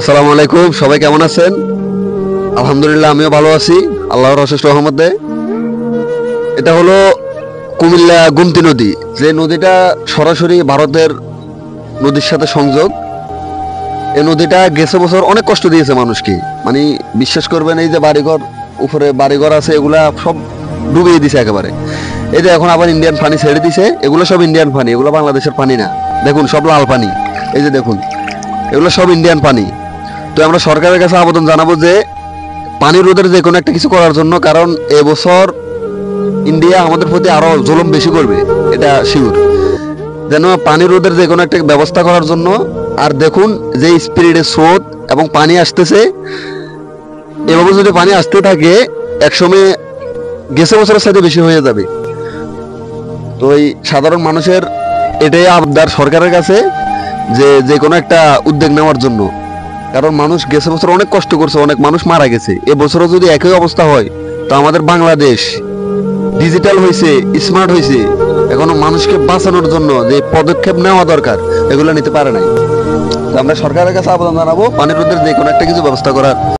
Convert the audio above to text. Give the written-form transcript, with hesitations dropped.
আসসালামু আলাইকুম, সবাই কেমন আছেন? আলহামদুলিল্লাহ, আমিও ভালো আছি আল্লাহর অশেষ রহমতে। এটা হলো কুমিল্লা গুমতি নদী, যে নদীটা সরাসরি ভারতের নদীর সাথে সংযোগ। এই নদীটা গেছে বছর অনেক কষ্ট দিয়েছে মানুষকে, মানে বিশ্বাস করবেন, এই যে বাড়িঘর উপরে বাড়িঘর আছে এগুলা সব ডুবিয়ে দিছে একেবারে। এই যে এখন আবার ইন্ডিয়ান পানি ছেড়ে দিছে, এগুলো সব ইন্ডিয়ান পানি, এগুলো বাংলাদেশের পানি না। দেখুন সব লাল পানি, এই যে দেখুন এগুলো সব ইন্ডিয়ান পানি। তো আমরা সরকারের কাছে আবেদন জানাবো যে পানি রোধের যে কোনো একটা কিছু করার জন্য, কারণ এবছর ইন্ডিয়া আমাদের প্রতি আরো জুলুম বেশি করবে, এটা শিওর। যেন পানি রোধের যে কোনো একটা ব্যবস্থা করার জন্য। আর দেখুন যে স্পিরিটের স্রোত এবং পানি আসতেছে, এভাবে যদি পানি আসতে থাকে একসময় গেছে বছরের সাথে বেশি হয়ে যাবে। তো এই সাধারণ মানুষের এটাই আবদার সরকারের কাছে, যে যে কোনো একটা উদ্যোগ নেওয়ার জন্য। কারণ মানুষ গেছে বছর অনেক কষ্ট করছে, অনেক মানুষ মারা গেছে। এবছরও যদি একই অবস্থা হয়, তো আমাদের বাংলাদেশ ডিজিটাল হয়েছে, স্মার্ট হয়েছে, এখনো মানুষকে বাঁচানোর জন্য যে পদক্ষেপ নেওয়া দরকার এগুলো নিতে পারে নাই। তো আমরা সরকারের কাছে আবেদন জানাবো পানি রোধের যে কোনো একটা কিছু ব্যবস্থা করার।